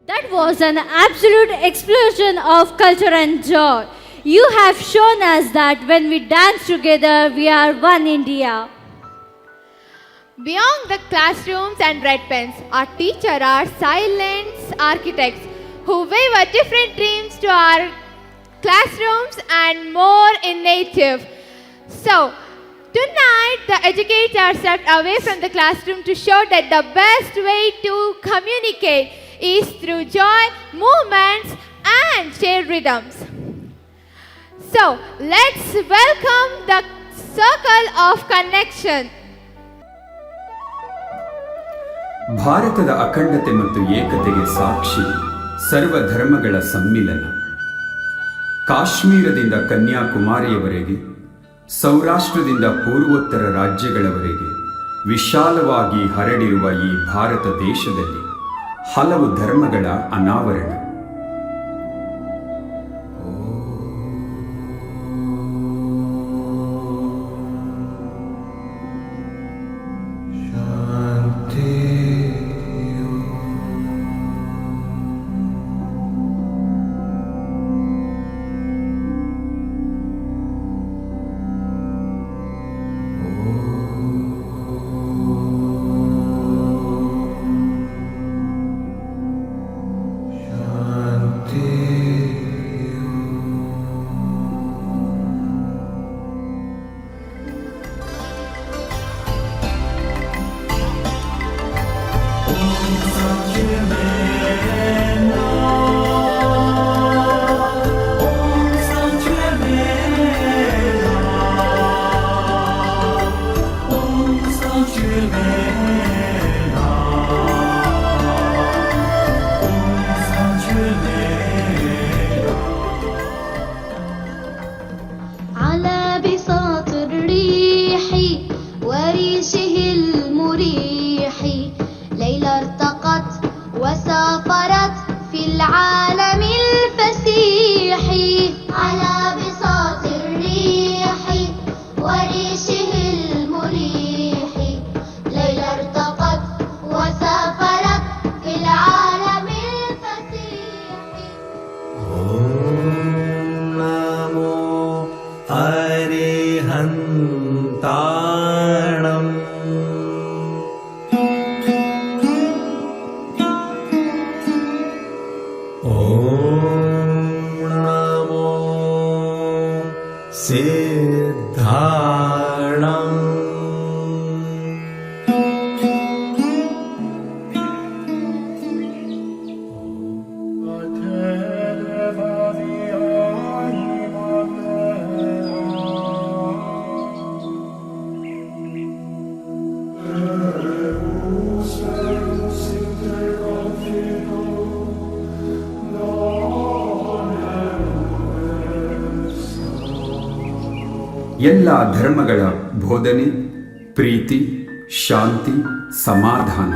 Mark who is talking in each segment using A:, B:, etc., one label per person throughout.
A: That was an absolute explosion of culture and joy. You have shown us that when we dance together, we are one India.
B: Beyond the classrooms and red pens, our teachers are silent architects who weave different dreams to our classrooms and more in native. So, tonight the educators stepped away from the classroom to show that the best way to communicate is through joy, movements and shared rhythms. So, let's welcome the circle of connection.
C: ಭಾರತದ ಅಖಂಡತೆ ಮತ್ತು ಏಕತೆಗೆ ಸಾಕ್ಷಿ ಸರ್ವಧರ್ಮಗಳ ಸಮ್ಮಿಲನ. ಕಾಶ್ಮೀರದಿಂದ ಕನ್ಯಾಕುಮಾರಿಯವರೆಗೆ, ಸೌರಾಷ್ಟ್ರದಿಂದ ಪೂರ್ವೋತ್ತರ ರಾಜ್ಯಗಳವರೆಗೆ ವಿಶಾಲವಾಗಿ ಹರಡಿರುವ ಈ ಭಾರತ ದೇಶದಲ್ಲಿ ಹಲವು ಧರ್ಮಗಳ ಅನಾವರಣ. ಎಲ್ಲ ಧರ್ಮಗಳ ಬೋಧನೆ ಪ್ರೀತಿ, ಶಾಂತಿ, ಸಮಾಧಾನ.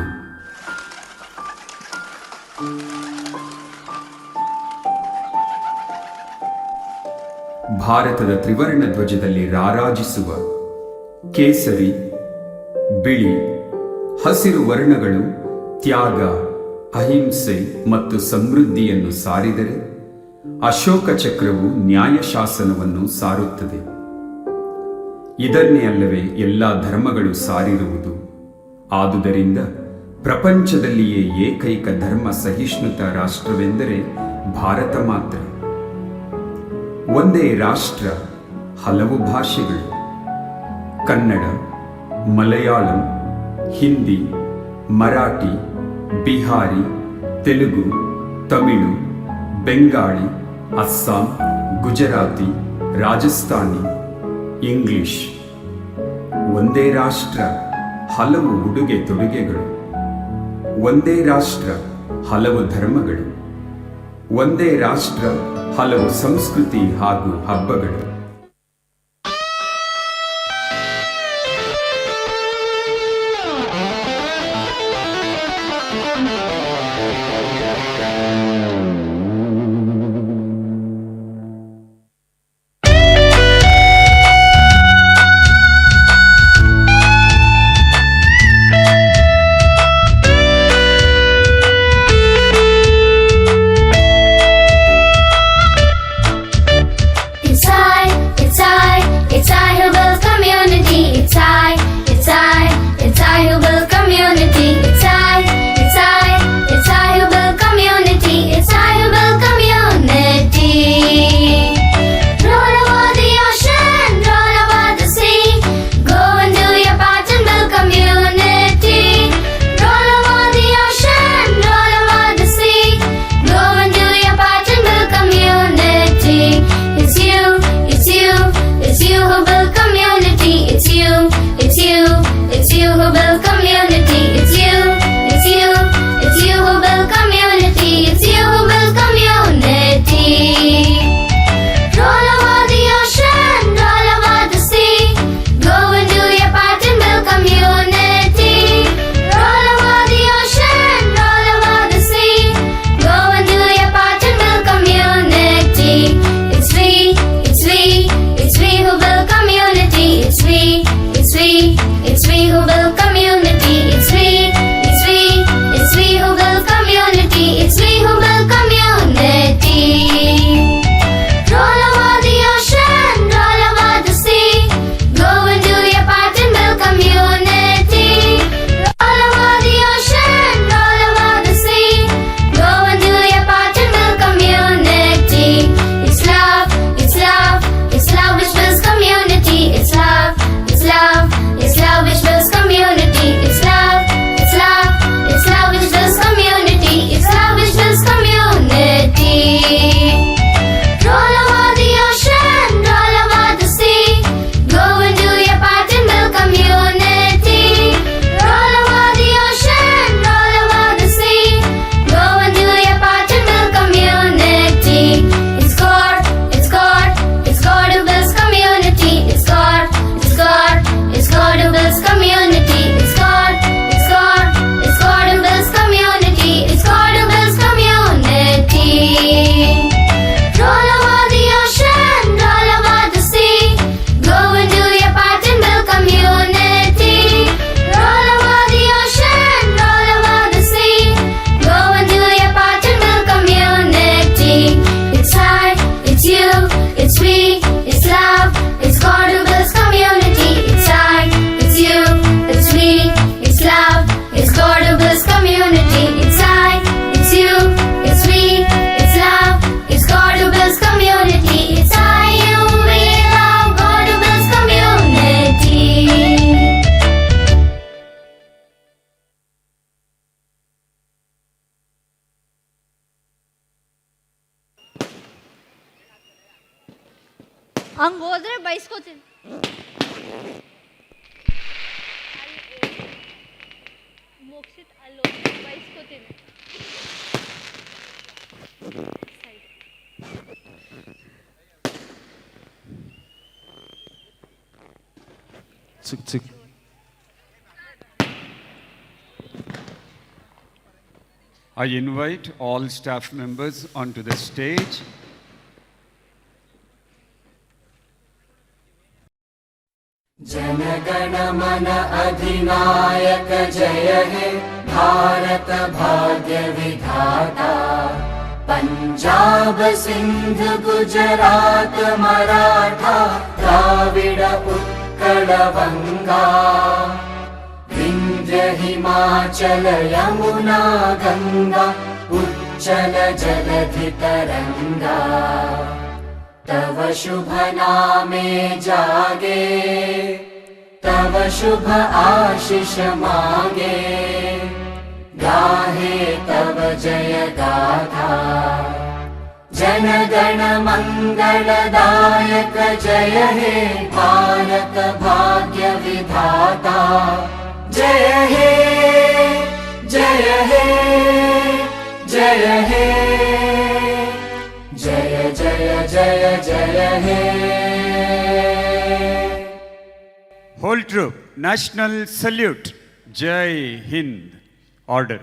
C: ಭಾರತದ ತ್ರಿವರ್ಣ ಧ್ವಜದಲ್ಲಿ ರಾರಾಜಿಸುವ ಕೇಸರಿ, ಬಿಳಿ, ಹಸಿರು ವರ್ಣಗಳು ತ್ಯಾಗ, ಅಹಿಂಸೆ ಮತ್ತು ಸಮೃದ್ಧಿಯನ್ನು ಸಾರಿದರೆ, ಅಶೋಕ ಚಕ್ರವು ನ್ಯಾಯಶಾಸನವನ್ನು ಸಾರುತ್ತದೆ. ಇದನ್ನೇ ಅಲ್ಲವೇ ಎಲ್ಲ ಧರ್ಮಗಳು ಸಾರಿರುವುದು. ಆದುದರಿಂದ ಪ್ರಪಂಚದಲ್ಲಿಯೇ ಏಕೈಕ ಧರ್ಮ ಸಹಿಷ್ಣುತ ರಾಷ್ಟ್ರವೆಂದರೆ ಭಾರತ ಮಾತ್ರ. ಒಂದೇ ರಾಷ್ಟ್ರ, ಹಲವು ಭಾಷೆಗಳು. ಕನ್ನಡ, ಮಲಯಾಳಂ, ಹಿಂದಿ, ಮರಾಠಿ, ಬಿಹಾರಿ, ತೆಲುಗು, ತಮಿಳು, ಬೆಂಗಾಳಿ, ಅಸ್ಸಾಂ, ಗುಜರಾತಿ, ರಾಜಸ್ಥಾನಿ, ಇಂಗ್ಲಿಷ್. ಒಂದೇ ರಾಷ್ಟ್ರ, ಹಲವು ಉಡುಗೆ ತೊಡುಗೆಗಳು. ಒಂದೇ ರಾಷ್ಟ್ರ, ಹಲವು ಧರ್ಮಗಳು. ಒಂದೇ ರಾಷ್ಟ್ರ, ಹಲವು ಸಂಸ್ಕೃತಿ ಹಾಗೂ ಹಬ್ಬಗಳು.
D: it's you who build community. It's you, it's you, it's you who build community. It's you who build community. Roll over the ocean, roll over the sea. Go and do your part and build community. Roll over the ocean, roll over the sea. Go and do your part and build community. It's we, it's we, it's we who build community. It's we, it's we, it's we who build community. It's we, it's we, it's we who build community. It's we who build community. Roll over the ocean, roll over the sea. Go and do your part and build community. Roll over the ocean, roll over the sea. Go and do your part and build community. It's love, it's love, it's love which builds community. It's love, it's love, it's love which builds community. It's love, it's love, it's love which builds community. It's love which builds community. Roll over the ocean, roll over the sea. Go and do your part and build community. Roll over the ocean, roll over the sea. Go and do your part and build community. It's God, it's God, it's God who builds community. It's God, it's God, it's God who builds community. It's God, it's God, it's God who builds community. It's God who builds community. Roll over the ocean, roll over the sea. Go and do your part and build community. Roll over the ocean, roll over the sea. Go and do your part and build community. It's I, it's you, it's we, it's love, it's God who builds community. It's I, it's you, it's we, it's love, it's God who builds community. It's I, it's you, it's we, it's love, it's God who builds community. It's I, you, we, love, God who builds community.
A: ಹಂಗೆ ಹೋದ್ರೆ ಬೈಸ್ಕೋತೀನಿ. ಮುಗಿಸಿಟ್ಟು ಅಲ್ಲಿ ಹೋಗಿ ಬೈಸ್ಕೋತೀನಿ.
C: I invite all staff members onto the stage.
E: जनगण मन अधिनायक जय हे भारत भाग्य विधाता। पंजाब सिंध गुजरात मराठा द्राविड उत्कल बंगा। विंध्य हिमाचल यमुना गंगा उच्चल जलधि तरंगा। तव शुभ नामे जागे तव शुभ आशीष मांगे। गाहे तव जय गाथा जन गण मंगलदायक जय हे भारत भाग्य विधाता। जय हे जय हे जय हे जय जय जय जय हे।
C: Whole troop, national salute. Jai Hind. Order.